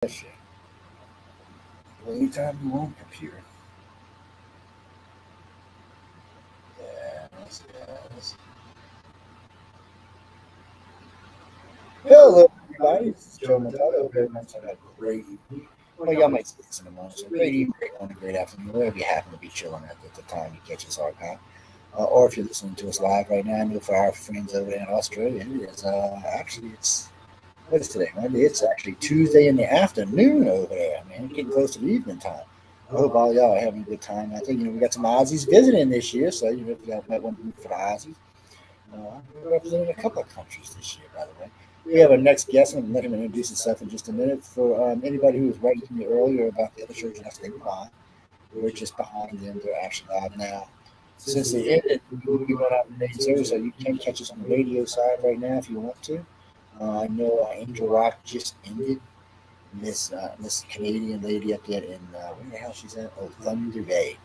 That shit. Anytime you want, computer. Yes. Hello, everybody. This is Joe Matado. Hope everyone's having a great evening. Well, y'all might see this in the morning. So great evening, great morning, great afternoon, wherever you happen to be chilling at the time you catch us archive. Or if you're listening to us live right now, I know for our friends over there in Australia, it is actually it's what is today? Monday. It's actually Tuesday in the afternoon over there, man. Getting close to the evening time. I hope all y'all are having a good time. I think we got some Aussies visiting this year, so if you got might want to root for the Aussies. We're representing a couple of countries this year, by the way. We have our next guest, and let him introduce himself in just a minute. For anybody who was writing to me earlier about the other shows, you have to stay behind. We're just behind them. They're actually live now. Since they ended, we went out and made service, so you can catch us on the radio side right now if you want to. I know Angel Rock just ended. Miss Canadian lady up there in where the hell she's at? Oh, Thunder Bay.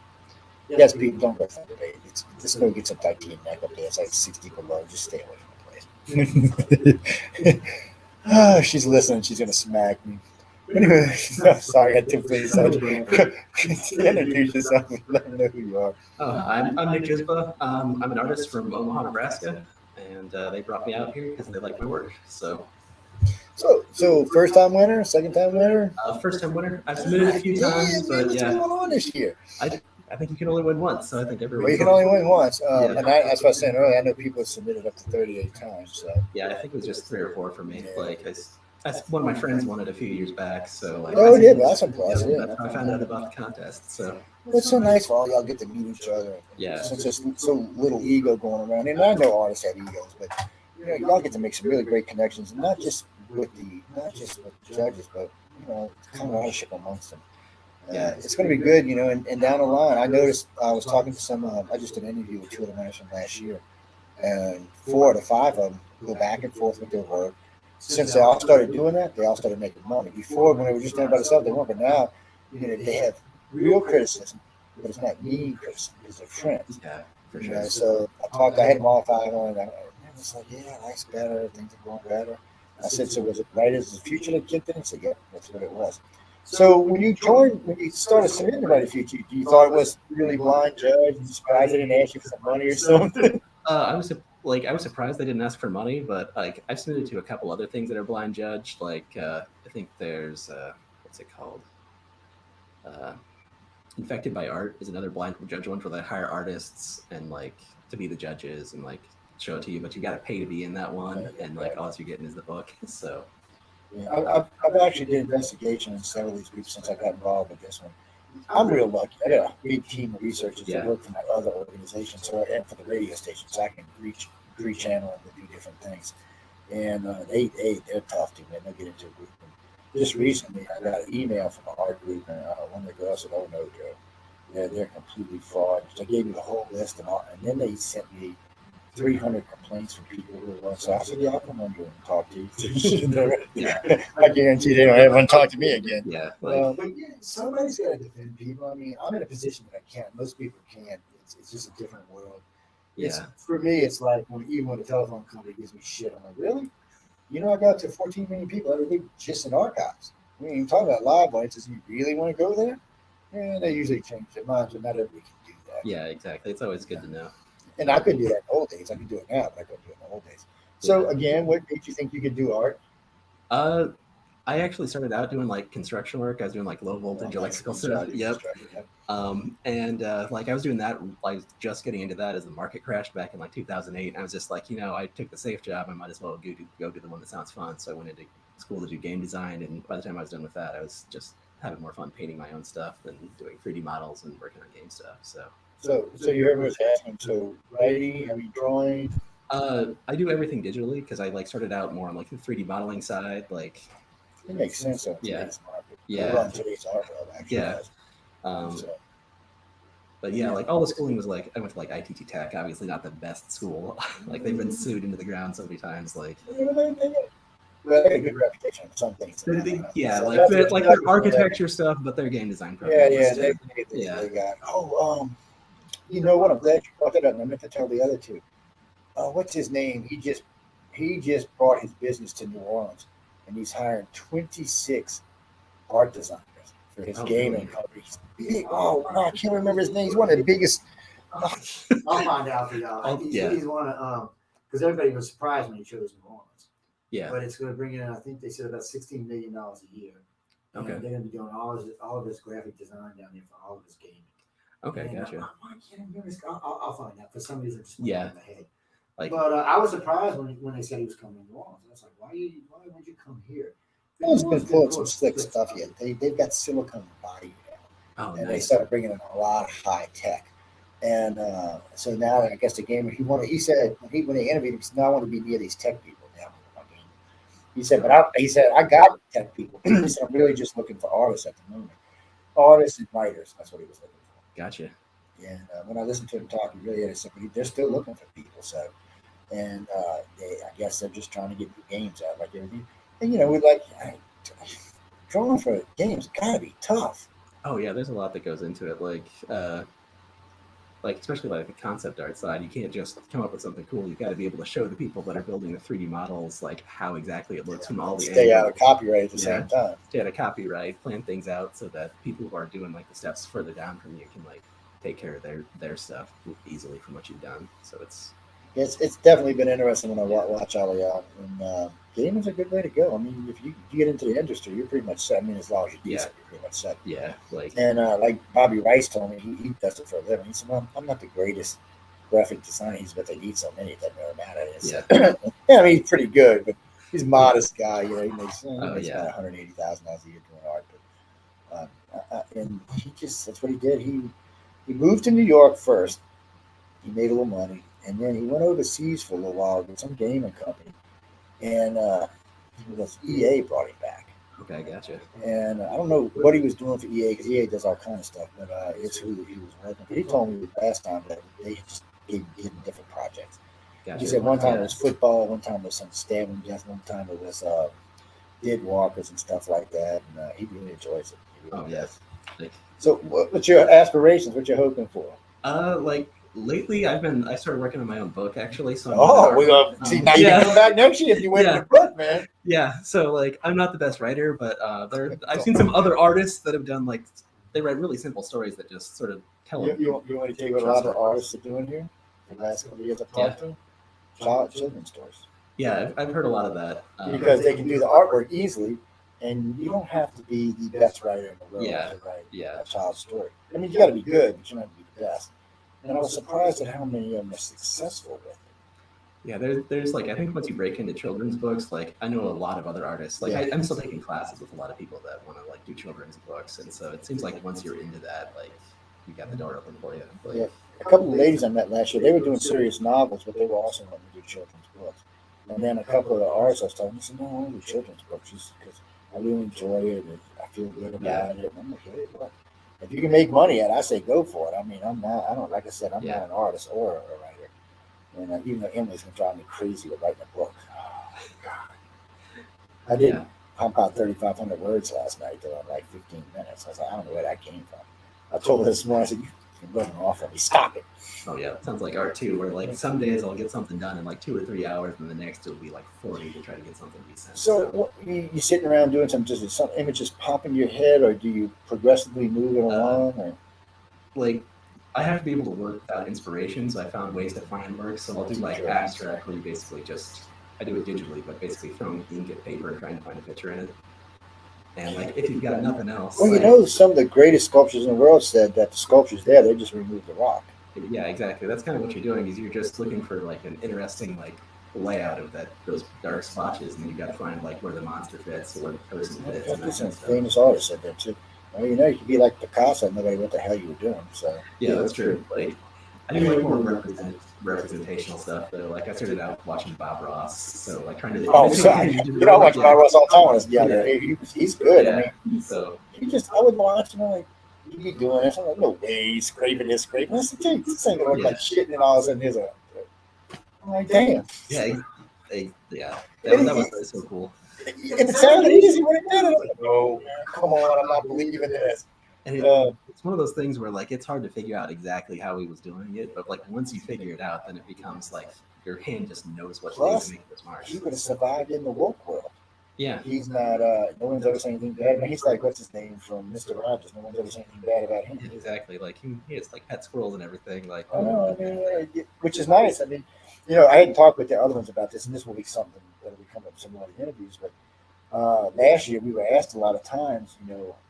Yes, people don't go Thunder Bay. This girl gets up like the neck up there. It's like 60 below. Just stay away from the place. Oh, she's listening. She's gonna smack me. Anyway, sorry, I took place. Introduce yourself and let them know who you are. Oh, I'm Nick Jizba. I'm an artist from Omaha, Nebraska, and they brought me out here because they like my work. So first time winner, second time winner. First time winner. I've submitted a few times, but what's going on this year? I think you can only win once, so I think everyone. Well, you can only win once, and that's what I was saying earlier. I know people have submitted up to 38 times. So yeah, I think it was just 3 or 4 for me. One of my friends won it a few years back, so that's impressive. Yeah, that's how I found out about the contest. So it's so nice for all y'all get to meet each other. Yeah, since there's so little ego going around, and I know artists have egos, but y'all get to make some really great connections, and not just with the judges, but camaraderie amongst them. It's going to be good, and down the line, I noticed I was talking to some. I just did an interview with 2 of the winners from last year, and 4 out of 5 of them go back and forth with their work. Since they all started doing that, they all started making money. Before, when they were just doing it by themselves, they weren't. But now, they have real criticism, but it's not mean criticism because they're friends. Yeah, for sure. So I had them all 5 on, and I was like, yeah, life's better, things are going better. I said, so was it writers of the future that kicked in? I said, yeah, that's what it was. So when you started submitting to Write the Future, you thought it was really blind judge? You surprised they didn't ask you for some money or something? I was surprised they didn't ask for money, but I've submitted to a couple other things that are blind judged. I think there's what's it called? Infected by Art is another blind judge one for they hire artists and to be the judges and show it to you, but you got to pay to be in that one, and all you're getting is the book. So yeah, I've actually did investigation in several of these groups since I got involved with this one. I'm real lucky. I got a big team of researchers that work for my other organizations, and for the radio station, so I can reach 3 channels and do different things. And they're tough too, man. They'll get into a group. And just recently, I got an email from an art group, and one of the girls said, "Oh no, Joe, they're completely fraud." They gave me the whole list, and then they sent me 300 complaints from people who were. So I said, "Yeah, I'll come under and talk to you." I guarantee they don't ever want to talk to me again. Yeah, but somebody's got to defend people. I mean, I'm in a position that I can't. Most people can't. It's just a different world. For me, it's like even when a telephone company gives me shit, I'm like, really? I got to 14 million people every week just in archives. We ain't even talking about live audiences. You really want to go there? Yeah, they usually change their minds, but not everybody can do that. Yeah, exactly. It's always good to know. And I couldn't do that in the old days. I could do it now, but I couldn't do it in the old days. So again, what made you think you could do art? I actually started out doing construction work. I was doing low voltage electrical stuff. Yep. And I was doing that, just getting into that as the market crashed back in 2008. And I was just I took the safe job. I might as well go do the one that sounds fun. So I went into school to do game design. And by the time I was done with that, I was just having more fun painting my own stuff than doing 3D models and working on game stuff. So you heard what I was asking. So writing, drawing? I do everything digitally because I started out more on the 3D modeling side. It makes sense on today's market. On today's art world, actually. Yeah. But yeah, all the schooling was I went to ITT Tech, obviously not the best school. They've been sued into the ground so many times. Well, they have a good reputation for some things. Yeah, their architecture stuff, but their game design program. Yeah, they got. You know what? I'm glad you brought that up. And I meant to tell the other 2. What's his name? He just brought his business to New Orleans, and he's hiring 26 art designers for his gaming company. Oh, no, I can't remember his name. He's one of the biggest. I'll find out for y'all. He's one of because everybody was surprised when he chose New Orleans. Yeah. But it's going to bring in, I think they said about $16 million a year. And they're going to be doing all of his graphic design down there for all of his gaming. Okay, and, gotcha. I can't remember his, I'll find out. For some reason, it's just in my head. Like, but I was surprised when they said he was coming to New Orleans. I was like, why would you come here? He's been pulling some slick stuff yet. They've got silicon body now. And they started bringing in a lot of high tech. And so now I guess the gamer, he said when they interviewed him, he said, no, I want to be near these tech people now. He said, but I got tech people. He said, I'm really just looking for artists at the moment. Artists and writers. That's what he was looking for. Gotcha. And when I listened to him talk, he really had said, but they're still looking for people. So, and I guess they're just trying to get new games out like everything. And we're like, drawing for games gotta be tough. Oh yeah, there's a lot that goes into it. Like especially like the concept art side, you can't just come up with something cool. You've got to be able to show the people that are building the 3D models like how exactly it looks from all the stay out of copyright at the same time. Stay out of copyright, plan things out so that people who are doing like the steps further down from you can like take care of their stuff easily from what you've done. So it's definitely been interesting when I watch all of y'all. And gaming's a good way to go. I mean, if you get into the industry, you're pretty much set. I mean, as long as you're decent, you're pretty much set. Yeah, like Bobby Rice told me, he does it for a living. He said, "Well, I'm not the greatest graphic designer, but they need so many. It doesn't really matter." So, yeah, I mean, he's pretty good, but he's a modest guy. He makes about $180,000 a year doing art. But and that's what he did. He moved to New York first. He made a little money, and then he went overseas for a little while with some gaming company. And EA brought him back. Okay, gotcha. And I don't know what he was doing for EA because EA does all kind of stuff, but it's who he was working for. He told me last time that they just gave him different projects. Gotcha. He said one time it was football, one time it was some stabbing death, one time it was dead walkers and stuff like that. And he really enjoys it. He really does. So, what's your aspirations? What you hoping for? Lately, I started working on my own book actually. So we're gonna see now. You can come back next year if you win the book, man. Yeah. So I'm not the best writer, but I've seen some other artists that have done they write really simple stories that just sort of tell. You want to take what a lot of artists are doing here? The last couple of years I've talked to children's stories. Yeah, I've heard a lot of that because they can do the artwork easily, and you don't have to be the best writer in the world to write a child's story. I mean, you got to be good, but you don't have to be the best. And I was surprised at how many of them are successful with it. Yeah, there's I think once you break into children's books, I know a lot of other artists. I'm still taking classes with a lot of people that want to do children's books, and so it seems like once you're into that, you got the door open for you. A couple of ladies I met last year, they were doing serious novels, but they were also wanting to do children's books. And then a couple of the artists I was talking to said, "No, I want to do children's books just because I really enjoy it and I feel good about it." And I'm like, "Hey, look. If you can make money at it, I say go for it." I mean, I'm not an artist or a writer. And even though Emily's going to drive me crazy with writing a book. Oh, God. I did pump out 3,500 words last night in 15 minutes. I was like, I don't know where that came from. I told her this morning, I said, "You're running off on me. Stop it." Oh, yeah. It sounds like art, too, where some days I'll get something done in 2 or 3 hours, and the next it'll be 40 to try to get something decent. So you sitting around doing something, just some images pop in your head, or do you progressively move it along? I have to be able to work without inspiration, so I found ways to find work. So I'll do abstract, where you basically I do it digitally, but basically throwing ink at paper and trying to find a picture in it. And if you've got nothing else. Well, some of the greatest sculptures in the world said that the sculpture's there, they just removed the rock. Yeah, exactly. That's kind of what you're doing. Is you're just looking for an interesting layout of those dark splotches, and then you got to find where the monster fits or where the person fits. Some famous artists said that too. Well, you could be like Picasso and nobody what the hell you were doing. So yeah, that's true. I do more representational stuff though. I started out watching Bob Ross, so trying to. Oh, sorry. You know, I watch Bob Ross all the time. Yeah, he's good. Yeah. I mean, I would watch he'd be doing this. I'm like, no way, he's scraping this, scraping. I said, this ain't gonna look like shit, and then all of a sudden there's I'm like, damn. That was so cool. It sounded easy when it did it. Like, oh, come on, I'm not believing this. And it's one of those things where it's hard to figure out exactly how he was doing it, but once you figure it out, then it becomes your hand just knows what to do to make this mark. He would have survived in the woke world. Yeah, He's not. No one's ever saying anything bad. I mean, he's like, what's his name from Mister Rogers? No one's ever saying anything bad about him. exactly. Like he has like pet squirrels and everything. Like, I know. I mean, which is nice. I mean, I hadn't talked with the other ones about this, and this will be something that'll be coming up in some of the interviews. But last year we were asked a lot of times,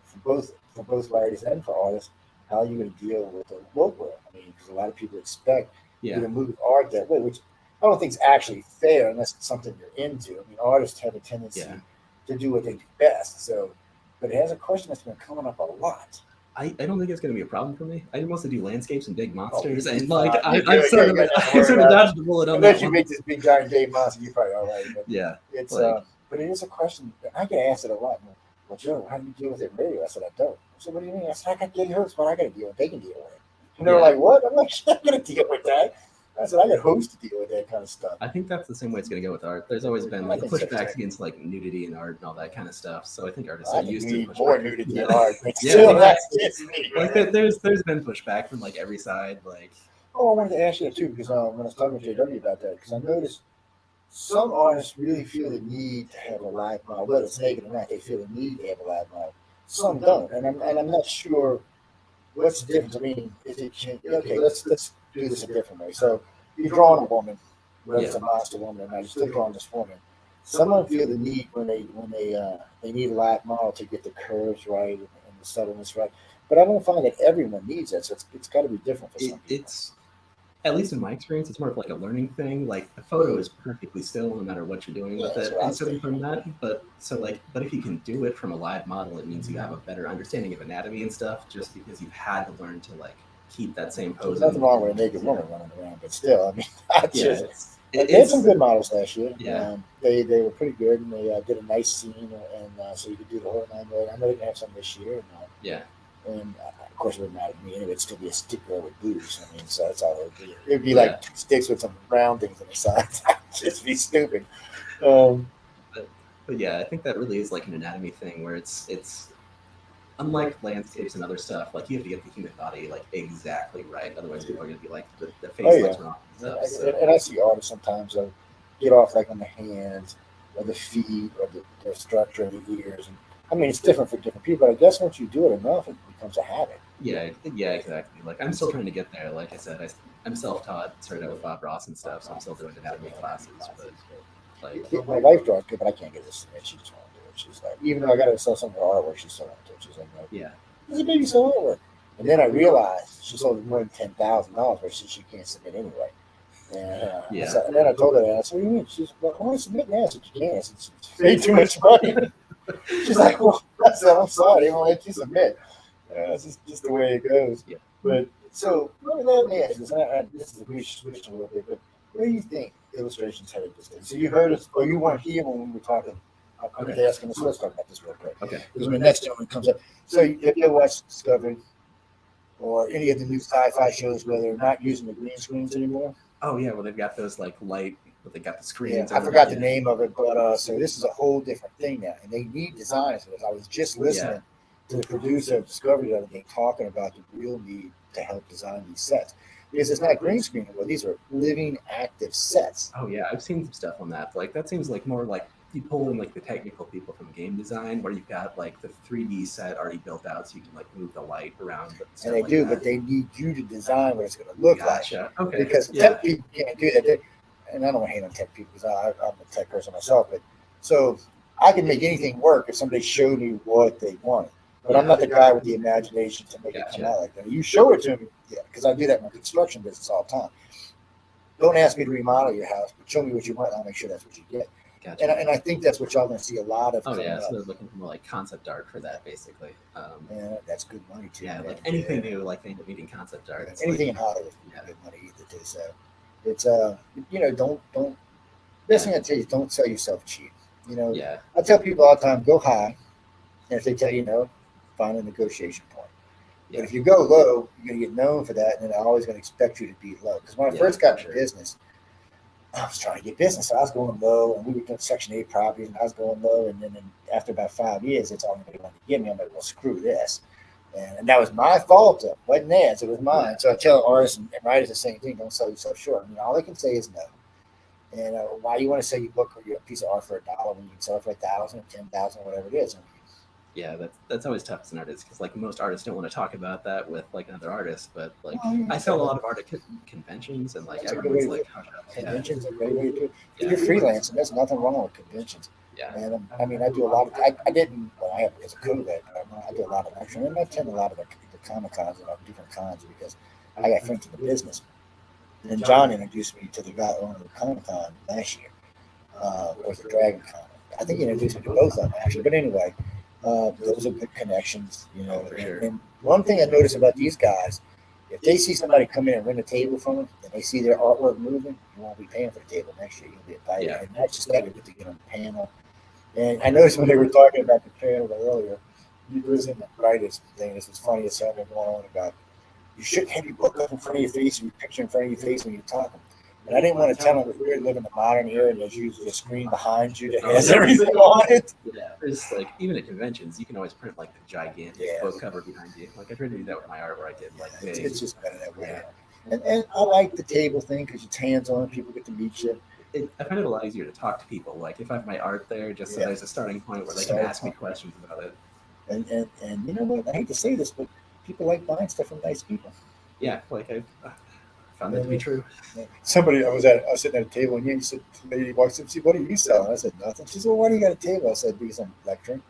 for both writers and for artists, how are you going to deal with the woke world? I mean, because a lot of people expect you yeah, to move art that way, which I don't think is actually fair unless it's something you're into. I mean, artists have a tendency yeah. to do what they do best. So, but it has a question that's been coming up a lot. I don't think it's going to be a problem for me. I mostly do landscapes and big Oh, monsters, you're and like fine. You're I've good. sort You of got nothing to I've worry sort of about. dodged the bullet on Unless that you one. make this big giant Dave monster, you're probably all right. But Yeah, it's like but it is a question. I get asked it a lot. Well, Joe, how do you deal with it in radio? I said, I don't. I said, what do you mean? I said, I got Getty Hurts, but I got to deal with. They can deal with it. And they're yeah. like, what? I'm like, I'm not going to deal with that. I said, I got hosts to deal with that kind of stuff. I think that's the same way it's going to go with art. There's always been I like think so, pushbacks too. against like nudity in art and all that kind of stuff. So I think artists I are think used we to need pushback. more nudity Yeah. in art. But Yeah, still, yeah. that's just me. Like Right? there's been pushback from like every side. Like Oh, I wanted to ask you that too, because when I was talking with JW about that, because I noticed some artists really feel the need to have a live model, whether it's naked or not. They feel the need to have a live model. Some don't, and I'm not sure what's the difference. I mean, is it okay? Let's do this a different way. So you're drawing a woman, whether it's a monster woman or not. You're still drawing this woman. Some of them feel the need when they need a live model to get the curves right and the subtleness right. But I don't find that everyone needs that. So it's got to be different for some people. it's at least in my experience, it's more of like a learning thing. Like the photo is perfectly still no matter what you're doing Yeah, with that's it, what I and so think. from that. But if you can do it from a live model, it means you have a better understanding of anatomy and stuff. Just because you've had to learn to like keep that same pose. There's nothing wrong with a naked woman running around, but still, I mean, I Yeah, just. it, They had some it's good models last year. yeah, They were pretty good, and they did a nice scene, and so you could do the whole 9 million. I know they're gonna have some this year, yeah, and of course it wouldn't matter to me anyway. It'd still be a stick there with boobs. I mean, so that's all it would be. It'd be yeah. like two sticks with some round things on the sides. Just be stupid. Um, But yeah, I think that really is like an anatomy thing where it's unlike landscapes and other stuff. Like you have to get the human body like exactly right, otherwise people are gonna be like the face oh yeah, looks wrong and stuff. and, So and I see artists sometimes get off like on the hands or the feet or the structure of the ears. And I mean, it's different for different people. But I guess once you do it enough, it becomes a habit. yeah, exactly. Like I'm still trying to get there. Like I said, I'm self-taught. Started out with Bob Ross and stuff, so I'm still doing anatomy classes. But like My wife draws good, but I can't get this to it. She just won't do it. She's like, even though I got to sell some of her artwork, she still won't do it. She's like, no, yeah, this is a baby sell artwork. And then I realized she sold more than $10,000, but she can't submit anyway. Yeah. And then I told her that. I said, what do you mean? She's like, I want to submit now. I said, you can't. I said, it's way too much money. She's like, well, I said, I'm sorry. They won't let you submit. It's just the way it goes. Yeah. But so let me ask you this. This is we switched a little bit, but where do you think illustrations headed this day? So you heard us, or you weren't here when we were talking. I'm Okay. asking us. Let's talk about this real quick. Okay. Because when the next gentleman comes up, so if you ever watched Discovery or any of the new sci-fi shows where they're not using the green screens anymore? Oh yeah, well they've got those like light, but they got the Yeah, screens. I forgot the name of it, but so this is a whole different thing now, and they need designers for this. I was just listening to the producer of Discovery the other day talking about the real need to help design these sets because it's not green screen anymore; these are living, active sets. Oh yeah, I've seen some stuff on that. Like that seems like more like you pull in like the technical people from game design, where you've got like the 3D set already built out, so you can like move the light around. And they like do, that. but they need you to design what it's going to look Gotcha. like. Okay. Because tech people can't do that. And I don't want to hate on tech people because I'm a tech person myself. But so I can make anything work if somebody showed me what they wanted. But I'm not the guy with the imagination to make it come out like that. You show it to me, yeah, because I do that in my construction business all the time. Don't ask me to remodel your house, but show me what you want. And I'll make sure that's what you get. Gotcha. And I think that's what y'all going to see a lot of. Oh yeah, so they're looking for more like concept art for that, basically. Yeah, that's good money too. Yeah, like anything new, like they end up needing concept art. Anything in Hollywood is good money either too. So it's don't. Best thing I tell you is don't sell yourself cheap. Yeah. I tell people all the time, go high, and if they tell you no, find a negotiation point. Yeah. But if you go low, you're gonna get known for that, and they're always gonna expect you to be low. Because when I first got into business, I was trying to get business. So I was going low, and we were doing Section 8 properties, and I was going low. And then after about 5 years, it's all anybody wanted to give me. I'm like, well, screw this. And that was my fault, though. It wasn't theirs. It was mine. So I tell artists and writers the same thing. Don't sell yourself short. I mean, all they can say is no. And why you want to sell your book or your piece of art for $1 when you can sell it for 1,000 or 10,000 or whatever it is? I mean, Yeah, that's always tough as an artist because like most artists don't want to talk about that with like another artist. But like well, yeah, I sell a lot of art at conventions, and like that's a good way everyone's to do like, it. hush up. Yeah, Conventions are a great way to do it. If yeah, you're freelancing, there's nothing wrong with conventions. yeah, And I mean, I do a lot of, I didn't, well, I have because of COVID, I do a lot of lecturing. And I attend a lot of the Comic Cons and different cons because I got friends in the business. And John introduced me to the guy owning the Comic Con last year, or the Dragon Con. I think he introduced me to both of them actually. But anyway, those are good connections, you know. oh, for sure. And one thing I noticed about these guys, if they see somebody come in and rent a table from them, and they see their artwork moving, you won't be paying for the table next year. You'll be invited, Yeah. and that's just got to get on the panel. And I noticed when they were talking about the panel earlier, you was in the brightest thing. This was funny as hell going on about you shouldn't have your book up in front of your face and your picture in front of your face when you're talking. And I didn't want to tell them that we're living in the modern era and there's usually a screen behind you that has everything on it. Yeah, there's like even at conventions, you can always print like the gigantic book cover behind you. Like I tried to do that with my art, where I did like it's just better that way. And I like the table thing because it's hands on. People get to meet you. I find it a lot easier to talk to people. Like if I have my art there, just so there's a starting point where they can ask me questions about it. And you know what? I hate to say this, but people like buying stuff from nice people. Yeah, like I found that to be true. Somebody, I was sitting at a table, and the lady walks up and said, "What are you selling?" I said, "Nothing." She said, "Well, why do you got a table?" I said, "Because I'm lecturing."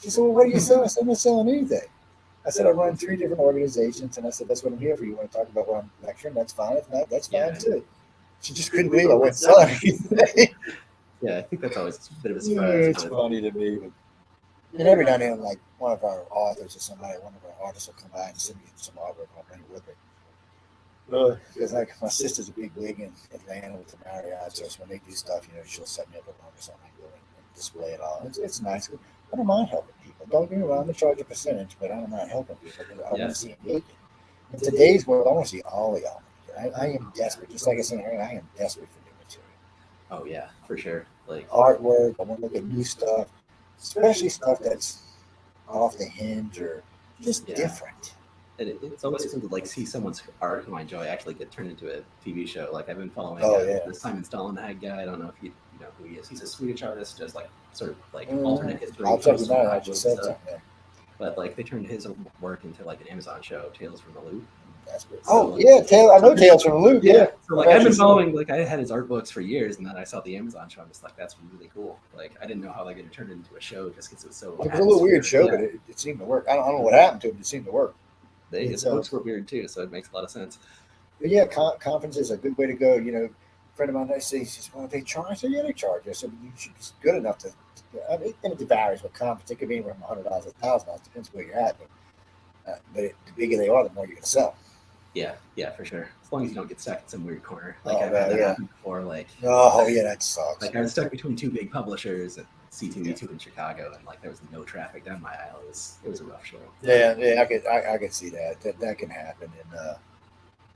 She said, "Well, what are you selling?" I said, "I'm not selling anything." I said, "I run 3 different organizations," and I said, "That's what I'm here for. You want to talk about what I'm lecturing? That's fine. If not, that's fine too." She just couldn't believe I wasn't selling anything. Yeah, I think that's always a bit of a Yeah, surprise. it's funny to me. But, and every now and then, like one of our authors or somebody, one of our artists will come by and send me some artwork. I'll bring it with me. Because like my sister's a big wig in Atlanta with the Marriott, so when they do stuff, she'll set me up a room or something and display it all. It's nice. I don't mind helping people. Don't get me wrong, I'm gonna charge a percentage, but I don't mind helping people. I want to see them make it. In today's world, I want to see all of y'all. I am desperate. Just like I said earlier, I am desperate for new material. Oh yeah, for sure. Like artwork, I want to look at new stuff, especially stuff that's off the hinge or just different. And it's always cool to like see someone's art who I enjoy actually get turned into a TV show. Like I've been following the Simon Stallenhag guy. I don't know if you know who he is. He's a Swedish artist, does like sort of like alternate history. I'll check it out. I just said something. But like they turned his work into like an Amazon show, Tales from the Loop. I know Tales from the Loop. Yeah. So like I've been following, like I had his art books for years, and then I saw the Amazon show. I'm just like, that's really cool. Like I didn't know how they could turn it into a show just because it was so. It was a little weird show, but it seemed to work. I don't know what happened to it. It seemed to work. His books were weird too, so it makes a lot of sense. But yeah, conferences are a good way to go. A friend of mine, I say, he says, "Well, they charge." I said, "Yeah, they charge." I said, "You should be good enough to." I mean, and it varies with conference. It could be anywhere from $100 to $1,000. Depends where you're at. But the bigger they are, the more you're going to sell. Yeah, for sure. As long as you don't get stuck in some weird corner. Like I've had that happen before. Like that sucks. Like I was stuck between 2 big publishers at C2E2 in Chicago, and like there was no traffic down my aisle. It was a rough show. Yeah, I could see that. That can happen, and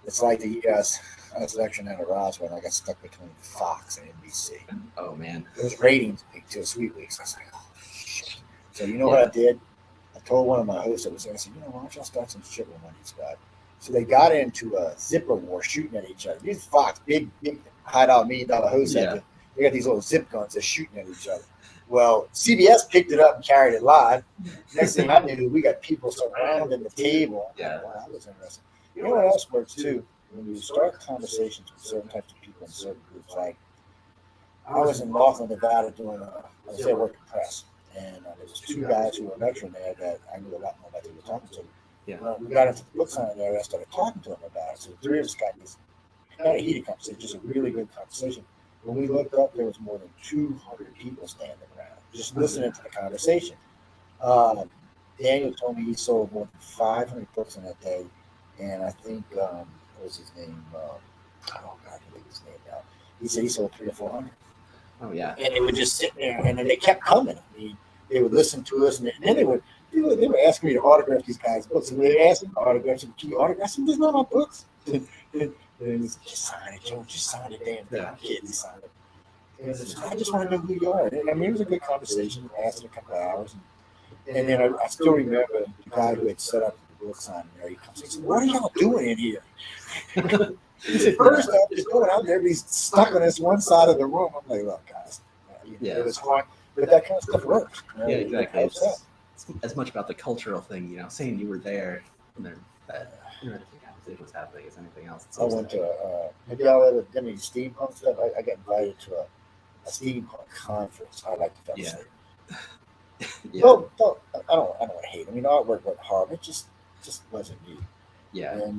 it's like the years I was lecturing at Roswell. I got stuck between Fox and NBC. Oh man, it was ratings to Sweet Weeks. I was like, oh shit. So you know what I did? I told one of my hosts that was there. I said, why don't y'all start some shit with these guys? So they got into a zipper war, shooting at each other. These Fox, big hideout $1 million hosts, they got these little zip guns. They're shooting at each other. Well, CBS picked it up and carried it live. Next thing I knew, we got people surrounding the table. Yeah, wow, that was interesting. You know what else works too? When you start conversations with certain types of people in certain groups, like I was in Laughlin, Nevada, doing I working press, and there was 2 guys who were lecturing there that I knew a lot more about than we were talking to. Yeah. We got into the book signing area. I started talking to them about it. So the 3 of us got a heated conversation, just a really good conversation. When we looked up, there was more than 200 people standing around, just listening to the conversation. Daniel told me he sold more than 500 books in that day, and I think what was his name? I can't think of his name now. He said he sold 300 or 400. Oh yeah. And they would just sit there, and then they kept coming. I mean, they would listen to us, and then they were asking me to autograph these guys' books, and they asked me to autograph them. Can you autograph? I said, "There's not my books." And was, just sign it, Joe. Just sign it, damn thing. I'm kidding. Sign it. And I just want to know who you are. And, I mean, it was a good conversation. It lasted a couple of hours, and then I still remember the guy who had set up the book signing there. He comes and says, "What are y'all doing in here?" He said, first off, just going out there, he's stuck on this one side of the room. I'm like, look, guys, it was hard, but that kind of stuff works. Yeah, exactly. It's as much about the cultural thing, saying you were there and that interesting conversation was happening as anything else. I went to, have y'all ever done any steampunk stuff? I got invited to a steampunk conference. I like to fell asleep. Yeah. Well, I don't want to hate. I mean, artwork went hard. It just wasn't me. Yeah. And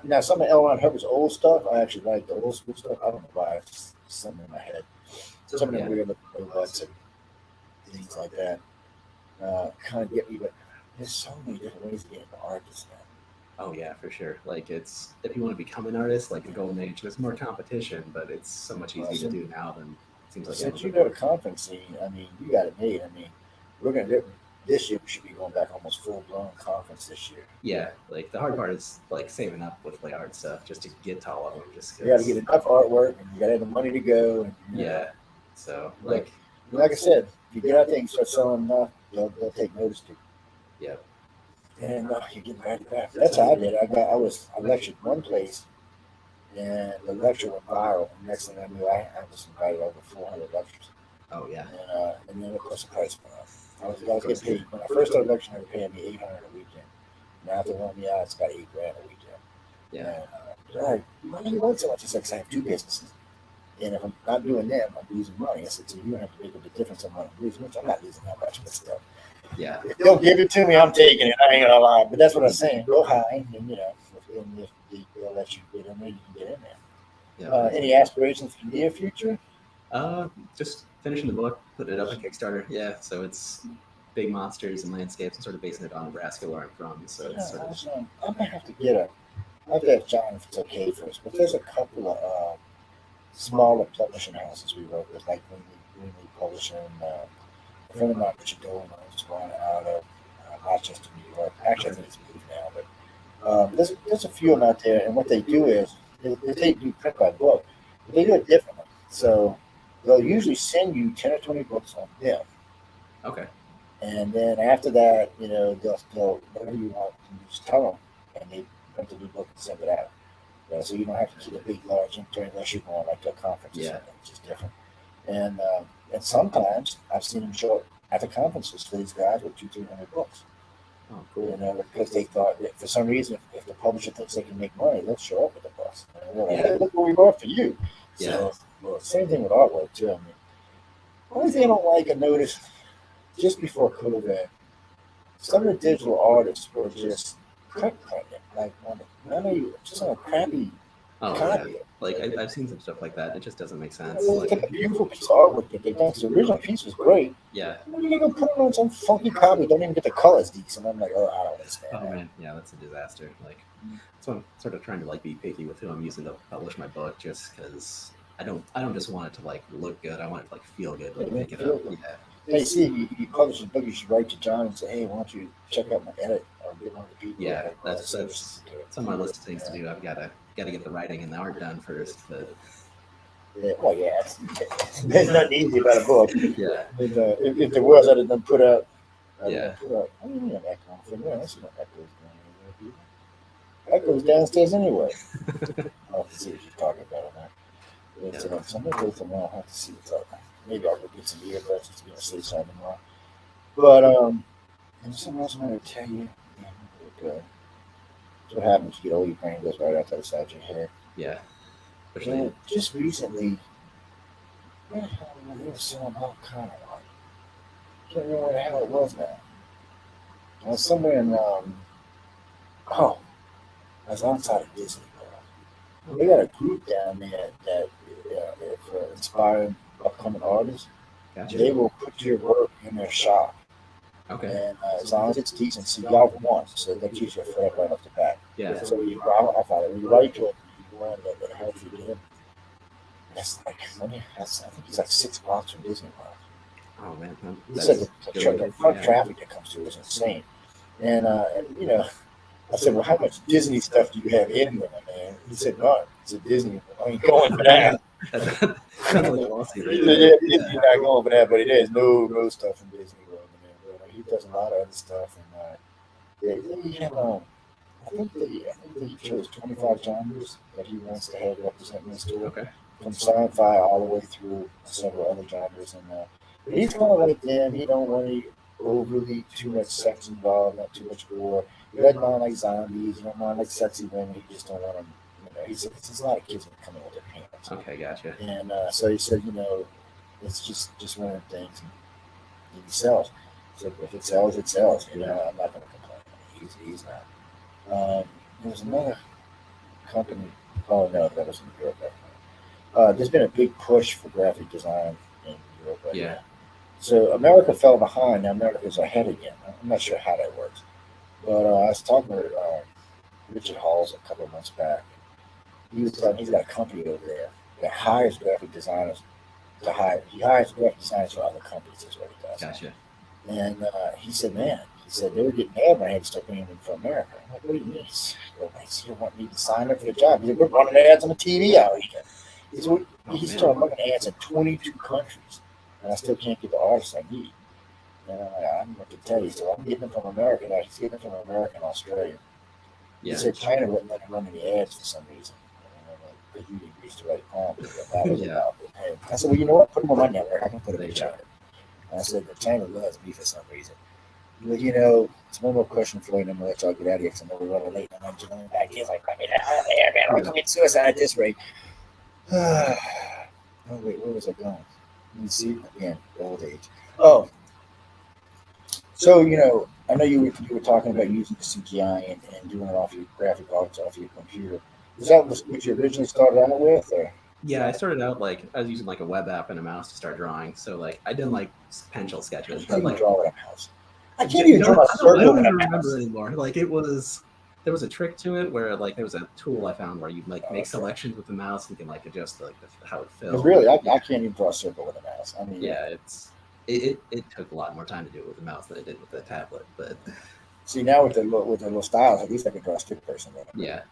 now some of L. Ron Hubbard's old stuff, I actually like the old school stuff. I don't know why. It's just something in my head. Some of them weird looking robots and things like that kind of get me. But there's so many different ways to get into art just now. Oh yeah, for sure. Like if you want to become an artist, like in Golden Age, there's more competition, but it's so much easier to do now than it seems like. Since you go to conference scene, I mean, you got it made. I mean, we're gonna do this year. We should be going back almost full blown conference this year. Yeah, like the hard part is like saving up with like art stuff just to get to all of them. Just you got to get enough artwork, and you got to have the money to go. And, yeah. So like I said, if you get out there and start selling enough, they'll take notice to you. Yeah. And you get invited back. That's how I did. I lectured one place, and the lecture went viral. And next thing I knew, I was invited over 400 lectures. Oh yeah. And then of course the price went up. I was getting paid when I first started lecturing. They were paying me $800 a weekend. Now after one year, it's about $8,000 a weekend. Yeah. And, why do you want so much? It's like I have two businesses. And if I'm not doing them, I'm losing money. I said, so you don't have to make up the difference on what I'm losing, which I'm not losing that much, but still. Yeah. If they'll give it to me, I'm taking it. I ain't gonna lie. But that's what I'm saying. Go high, and if they'll let you get in there, you can get in there. Yeah. Any aspirations for the near future? Just finishing the book, put it up on Kickstarter. Yeah, so it's big monsters and landscapes, and sort of basing it on Nebraska, where I'm from. So it's sort of. I'm gonna have to get I'll get John if it's okay first, but there's a couple of smaller publishing houses we work with, like Greenleaf Publishing. A friend of mine, Richard Dolan, is going out of Rochester, New York. Actually, I think it's moved now, but there's a few of them out there, and what they do is they do print by book, but they do it differently. So they'll usually send you 10 or 20 books on them. Okay. And then after that, they'll whatever you want, you just tell them, and they print the new book and send it out. So you don't have to keep a big, large inventory unless you're going like to a conference or something, which is different. And sometimes I've seen them show up at the conferences for these guys with 200-300 books. Oh, cool. Because they thought that for some reason, if the publisher thinks they can make money, they'll show up with the books. And they're like, hey, look what we bought for you. Yeah. So, same thing with artwork too. I mean, the only thing I don't like, I noticed just before COVID, some of the digital artists were just cut printing, like just on a crappy copy. Yeah. Like I've seen some stuff like that. It just doesn't make sense. It's like a beautiful piece of artwork that they've done. The original piece was great. Yeah. You're gonna put it on some funky copy. Don't even get the colors decent. I'm like, I don't understand. Oh man, yeah, that's a disaster. Like, so I'm sort of trying to like be picky with who I'm using to publish my book, just because I don't just want it to like look good. I want it to like feel good. Like make it up. Yeah. Hey, see, if you publish a book, you should write to John and say, hey, why don't you check out my edit or get one of the people. Yeah, that's on my list of things to do. I've got to get the writing and the art done first. But yeah, there's nothing easy about a book. Yeah. If there was, I'd have done put out. I don't even have echo on film. I don't see no echoes going anywhere. Echoes downstairs anyway. I'll have to see what you're talking about on that. So I'm going to go from there. I'll have to see what's up. Maybe I'll go get some earbuds. It's going to say something wrong. But, there's something else I want to tell you. That's what happens. You get old, your brain goes right out to the side of your head. Yeah. Just recently, where the hell they were selling all kind of art. I can't remember where the hell it was now. I was somewhere in, I was outside of Disney World. They got a group down there that for inspiring upcoming artists. Gotcha. They will put your work in their shop. Okay. And as long as it's decent, so y'all want, so they teach you a foot up right off the bat. Yeah. So I thought when you write to it, you want that help you get in. That's like, I think it's like 6 blocks from Disney World. Oh man. He said the front traffic that comes through is insane. And I said, well, how much Disney stuff do you have in there, man? He said, none. It's a Disney. I ain't going for that. Sounds like Aussie, right? You're not going for that, but it is no stuff from Disney World, man. But he does a lot of other stuff, and I think they chose 25 genres that he wants to have representing his store, Okay. from sci-fi all the way through several other genres. And but he's kind of like them. He don't want any overly too much sex involved, not too much gore. He doesn't mind like zombies. He don't mind like sexy women. He just don't want them. He said there's a lot of kids that come in with their pants. Okay, gotcha. And so he said, it's just one of the things. And he sells. So if it sells, it sells. I'm not going to complain. He's not. There's another company. Oh no, that was in Europe. There's been a big push for graphic design in Europe right Yeah. now. So America fell behind. Now America's ahead again. I'm not sure how that works. But I was talking to Richard Halls a couple of months back. He was telling he's got a company over there that hires graphic designers to hire. He hires graphic designers for other companies. Is what he does. Gotcha. And he said, man, they were getting mad when I had to start bringing them from America. I'm like, what do you mean? You want me to sign up for the job? He said, we're running ads on the TV out here. He said, he started running ads in 22 countries, and I still can't get the artists I need. And I'm like, I'm going to tell you, so I'm getting them from America. Now he's getting them from America and Australia. Yeah. He said China wouldn't let him run any ads for some reason. Because you didn't reach the right prompt. Yeah. I said, well, you know what? Put them on my network. I can put them in China. And I said, the China loves me for some reason. But it's one more question for you, and I'm gonna let y'all get out of here because I know we're running late. And I'm just going back. He's like, let me out there, man. I'm committing suicide at this rate. Oh wait, where was I going? Let me see again. Old age. Oh, so I know you were talking about using the CGI and doing it off your graphic arts off your computer. Is that what you originally started out with, or? Yeah, I started out I was using like a web app and a mouse to start drawing. So I did like pencil sketches. How do you Like, draw with a mouse? I can't even draw a circle. I don't with a even remember mouse. anymore. There was a trick to it where there was a tool I found where you make selections with the mouse and you can adjust how it fills. Really, I can't even draw a circle with a mouse. I mean, yeah, it took a lot more time to do it with the mouse than it did with the tablet. But see, now with the little styles, at least I can draw a stick person with it. yeah,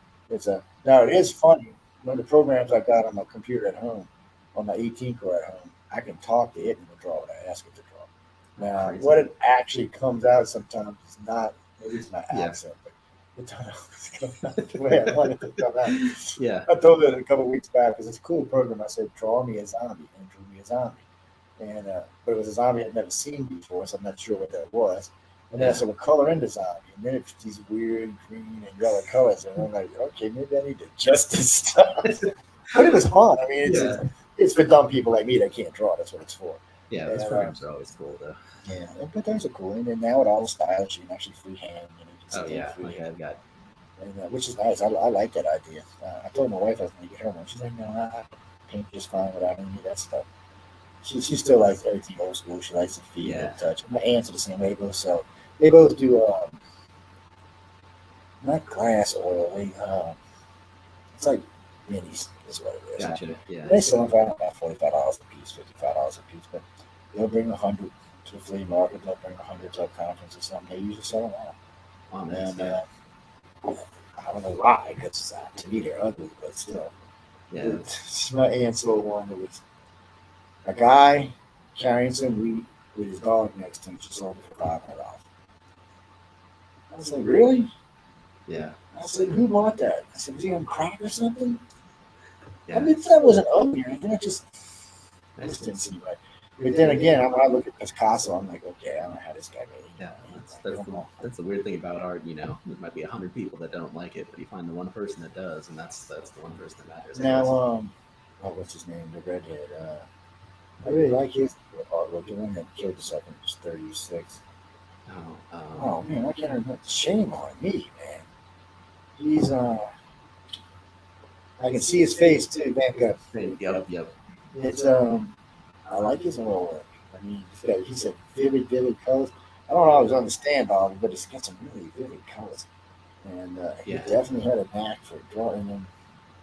Now it is funny when the programs I got on my computer at home, on my 18 core at home, I can talk to it and it'll draw what I ask it to draw. Now, crazy. what it actually comes out sometimes is not. Maybe it's my accent, but it doesn't always come out the way I want it to come out. Yeah. I told it a couple of weeks back because it's a cool program. I said, draw me a zombie, and it drew me a zombie. And but it was a zombie I'd never seen before, so I'm not sure what that was. And then I said, well, color in the zombie. And then it's these weird green and yellow colors. And I'm like, okay, maybe I need to adjust this stuff. But it was fun. I mean, it's for dumb people like me that can't draw. That's what it's for. Yeah, those programs are always cool, though. Yeah, but those are cool. And then now with all the styles, you can actually freehand. I've got. And, which is nice. I like that idea. I told my wife I was going to get her one. She's like, no, I paint just fine without any of that stuff. She still likes everything old school. She likes the feel and touch. My aunts are the same way, so they both do not glass oil. It's like minis is what it is. Gotcha. Yeah. They sell them for about $45 a piece, $55 a piece, but they'll bring 100 to the flea market. They'll bring 100 to a conference or something. They usually sell them all. Oh, and I don't know why, because to me they're ugly, but still. Yeah. My aunt sold one that was a guy carrying some wheat with his dog next to him. She sold it for $500. I was like, really? Yeah. I said, who bought that? I said, was he on crack or something? Yeah. I mean, that wasn't ugly or anything. I just didn't seem right. But then again, when I look at Picasso, I'm like, okay, I don't know how this guy made it. Yeah, that's the weird thing about art. There might be 100 people that don't like it, but you find the one person that does, and that's the one person that matters. Now, what's his name? The redhead. I really like his artwork. The one that killed himself when he was 36. Oh man, I can't remember. Shame on me, man. He's I can see his face too. Van Gogh. Yep. It's I like his artwork. I mean, he said vivid colors. I don't always understand all of it, but it's got some really vivid colors. And he definitely had a knack for drawing them.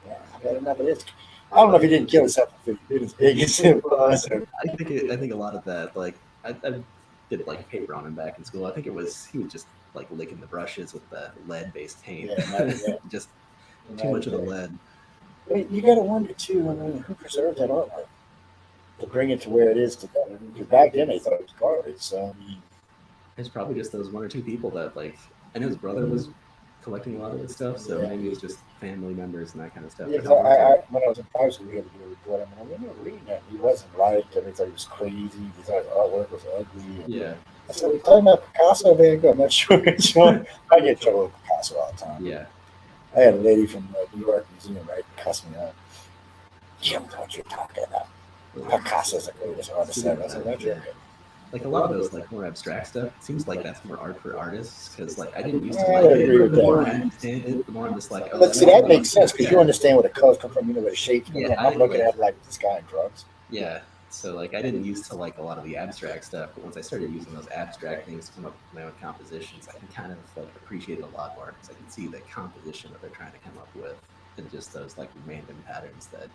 Yeah, I bet enough of this. I don't know if he didn't kill himself if he did as big as it was. I think a lot of that, I did paper on him back in school. I think he was just licking the brushes with the lead-based paint. Just too much of the lead. But you got to wonder too. I mean, who preserved that artwork to bring it to where it is today? Because back then they thought it was garbage. So I mean, it's probably just those one or two people that I know his brother was collecting a lot of this stuff, so maybe it's just family members and that kind of stuff. Yeah, 'cause when I was in private school, we had to do a report. I remember reading that. He wasn't liked. Everybody was crazy. He thought his artwork was ugly. Yeah. I said, "We're talking about Picasso, Van Gogh." I'm not sure which one. I get in trouble with Picasso all the time. Yeah. I had a lady from the New York Museum, right, cuss me out. You don't know what you're talking about. Picasso's the greatest artist ever. I said, "That's yeah. Like a lot of those like more abstract stuff, it seems like that's more art for artists because like I didn't used to I like agree it. with The more that. I understand it, the more I'm just like, oh, But see, that makes sense because you understand where the colors come from, you know where the shapes come Yeah, from. I'm looking at it like this guy on drugs. yeah. So like I didn't used to like a lot of the abstract stuff, but once I started using those abstract things to come up with my own compositions, I can kind of like appreciate it a lot more because I can see the composition that they're trying to come up with and just those like random patterns that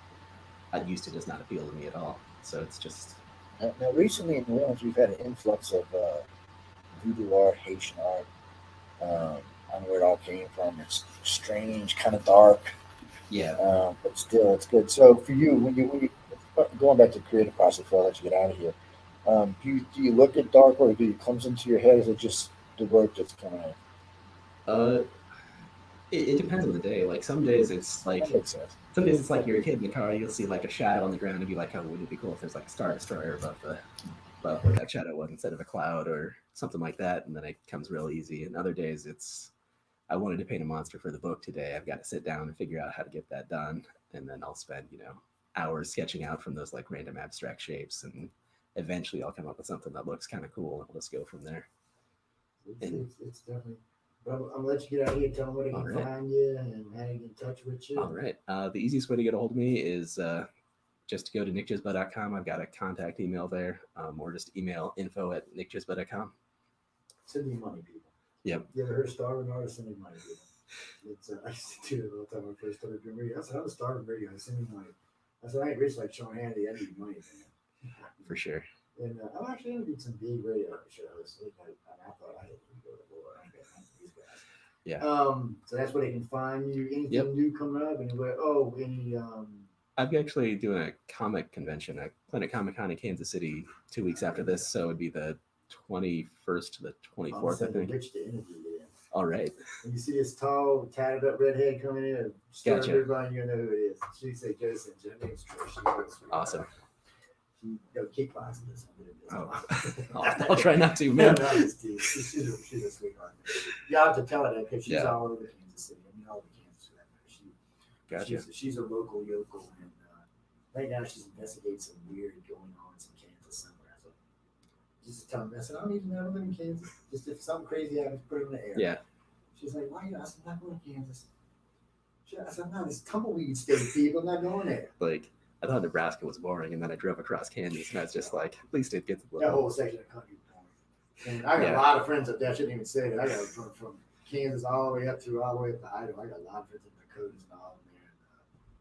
I used to just not appeal to me at all. So it's just Now, recently in New Orleans, we've had an influx of voodoo art, Haitian art. I don't know where it all came from. It's strange, kind of dark, yeah. but still, it's good. So for you, when you going back to the creative process before I let you get out of here, do you look at dark work? Do it comes into your head? Is it just the work that's coming out? Uh, it depends on the day. Like some days it's like That makes sense. some days it's like you're a kid in the car, you'll see like a shadow on the ground and be like, oh, wouldn't it be cool if there's like a star destroyer above where that shadow was instead of a cloud or something like that, and then it comes real easy. And other days it's I wanted to paint a monster for the book today. I've got to sit down and figure out how to get that done, and then I'll spend hours sketching out from those like random abstract shapes, and eventually I'll come up with something that looks kind of cool, and I'll just go from there. It's definitely. But I'm gonna let you get out of here. Tell them where they can find you and how to get in touch with you. All right. The easiest way to get a hold of me is just to go to nickjizba.com. I've got a contact email there, or just email info@nickjizba.com. Send me money, people. Yep. You ever heard starving artists send me money, people? It's I used to do it all the time when I first started doing radio. I said, I'm starving radio. I send me money. I said, I ain't rich like Sean Hannity. I need money, man. For sure. And I've actually interviewed some big radio shows. And I thought I didn't go to war. I got these guys. Yeah. So that's where they can find you. Anything new coming up? Anywhere? Oh, any I'm actually doing a comic convention at Planet Comic Con in Kansas City 2 weeks after this, so it'd be the 21st to the 24th, I think. Rich to interview there. All right. When you see this tall, tatted up redhead coming in, gotcha. Everybody, you know who it is. She said, Jason, her name's Trish. Awesome. She kickboxing this. I'll try not to, man. No, she's a sweetheart. You have to tell her that because she's all over Kansas City. I mean, all over Kansas. Gotcha. She's a local yokel, and right now she's investigating some weird going on in Kansas somewhere. So just tell me, I said, I don't even know, I live in Kansas. Just if something crazy happens, put it in the air. Yeah. She's like, why? I said, I'm not going to Kansas. I said, no, it's tumbleweed state, people. I'm not going there. Like, I thought Nebraska was boring, and then I drove across Kansas, and I was just like, at least it gets a little. That whole section of the country is boring. And I got a lot of friends up there. I shouldn't even say that. I got from Kansas all the way up to Idaho. I got a lot of friends in Dakota and all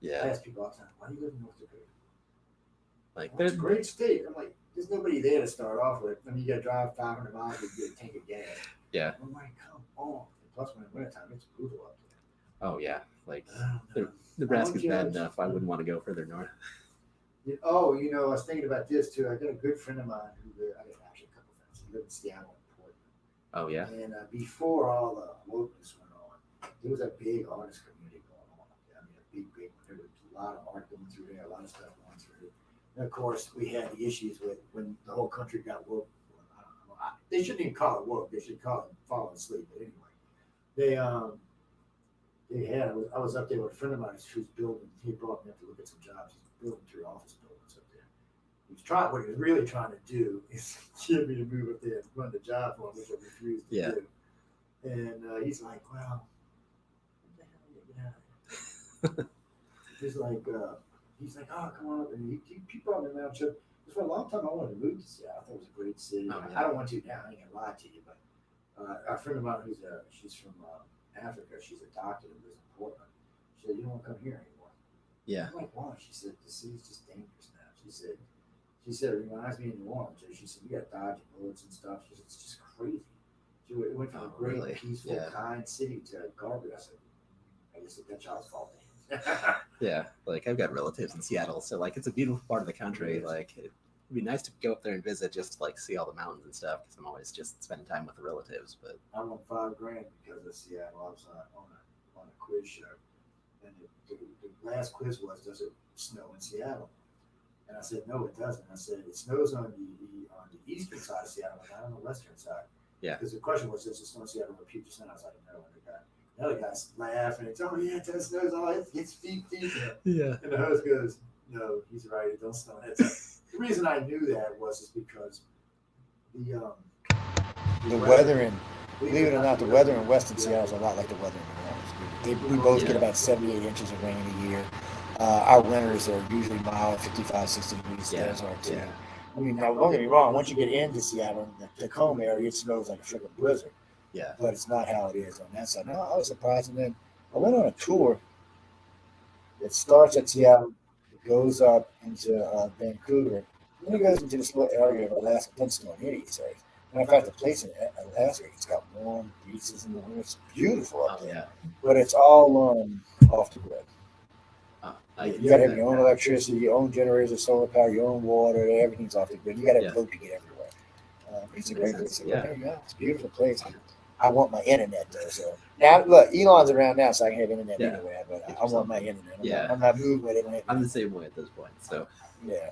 there. I ask people all the time, why do you live in North Dakota? Like, it's a great state. I'm like, there's nobody there to start off with. I mean, you got to drive 500 miles to get a tank of gas. Yeah. I'm like, come on. And plus, when it's wintertime, it's brutal up there. Oh, yeah. Like, Nebraska's bad enough. I wouldn't want to go further north. Oh, I was thinking about this too. I got a good friend of mine I got actually a couple of friends. He lived in Seattle and Portland. Oh, yeah. And before all the wokeness went on, there was a big artist community going on. I mean, a big one. There was a lot of art going through there, a lot of stuff going through. And of course, we had the issues with when the whole country got woke. I don't know. They shouldn't even call it woke. They should call it falling asleep. But anyway, I was up there with a friend of mine who's building. He brought me up to look at some jobs. He's building 3 office buildings up there. What he was really trying to do is get me to move up there and run the job for him, which I refused to do. And he's like, well, what the hell are you get out of here? He's like, oh, come on up. And he brought me around. For a long time, I wanted to move to Seattle. I thought it was a great city. Oh, yeah. I don't want to now. I ain't gonna lie to you, but a friend of mine she's from Africa. She's a doctor that lives in Portland. She said, you don't want to come here anymore. Yeah. I'm like, why? She said, the city's just dangerous now. She said, it reminds me of New Orleans. She said, you got dodging bullets and stuff. She said, it's just crazy. It went from a great, peaceful, kind city to garbage. I guess that's y'all's fault. Yeah, like I've got relatives in Seattle, so like it's a beautiful part of the country. Like be nice to go up there and visit, just to like see all the mountains and stuff. Because I'm always just spending time with the relatives. But I won $5,000 because of Seattle. I was on a quiz show, and the last quiz was, does it snow in Seattle? And I said, no, it doesn't. I said, it snows on the eastern side of Seattle, but not on the western side. Yeah. Because the question was, does it snow in Seattle or Puget Sound? I was like, no. And the other guys laugh and it's, oh yeah, it does snow. Oh, it's feet deep. yeah, And the host goes, no, he's right. It don't snow. And the reason I knew that is because the weather in, believe it or not, the weather in Western Seattle is a lot like the weather in New Orleans. We both get about 78 inches of rain a year. Our winters are usually mild, 55, 60 degrees. Theirs are too. Yeah. I mean, now don't get me wrong. Once you get into Seattle, the Tacoma area, it snows like a freaking blizzard. Yeah. But it's not how it is on that side. No, I was surprised. And then I went on a tour. It starts at Seattle, it goes up into Vancouver, and then it goes into this little area of Alaska. It doesn't snow in any of these areas. Matter of fact, the place in Alaska, it's got warm beaches in the winter. It's beautiful up there. Yeah. But it's all off the grid. You got to have your own electricity, your own generators of solar power, your own water. Everything's off the grid. You got to have a boat to get everywhere. It's a great place. Yeah. There you go. It's a beautiful place. I want my internet though. So now, look, Elon's around now, so I can have internet anywhere. But I want my internet. I'm not moving with it. I'm the same way at this point. So yeah.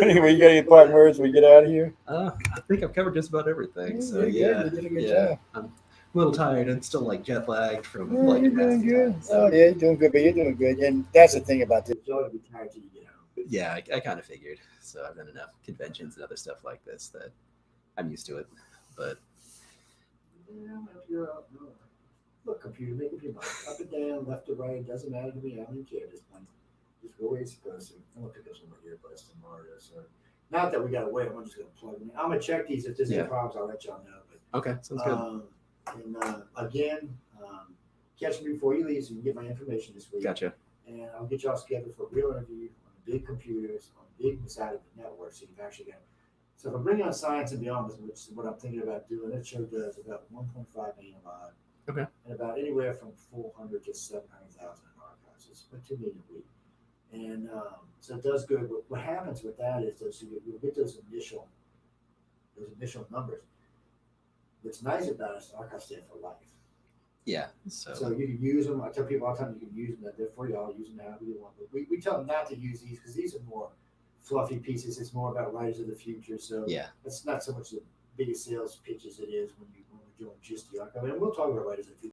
Anyway, you got any parting words when we get out of here? I think I've covered just about everything. So you did a good job. I'm a little tired and still like jet lagged from you're doing good. So. Oh yeah, you're doing good, but you're doing good. And that's the thing about this. You're going to be tired till you get home. Yeah, I kind of figured. So I've done enough conventions and other stuff like this that I'm used to it. But yeah, if you're up, no. Look, computer, make up your mind. Up and down, left or right, doesn't matter to me. I don't even care at this point. Just go where you're supposed to. I'm gonna pick up some more earbuds tomorrow. So not that we gotta wait. I'm just gonna plug them in. I'm gonna check these. If there's any problems, I'll let y'all know. But okay, sounds good. And again, catch me before you leave so you can get my information this week. Gotcha. And I'll get y'all scheduled for a real interview on big computers, on big side of the network, so you've actually got. So if I bring on Science and Beyond, which is what I'm thinking about doing, that show does about 1.5 million live. Okay. And about anywhere from 400 to 700,000 in archives. It's about 2 million a week. And so it does good. What happens with that is you'll get those initial numbers. What's nice about it is the archives stay for life. Yeah. So you can use them. I tell people all the time you can use them. They're for y'all. Use them however you want. But we tell them not to use these because these are more fluffy pieces. It's more about writers of the future. So it's not so much the biggest sales pitch as it is when we're doing just the archive. And we'll talk about writers of the future.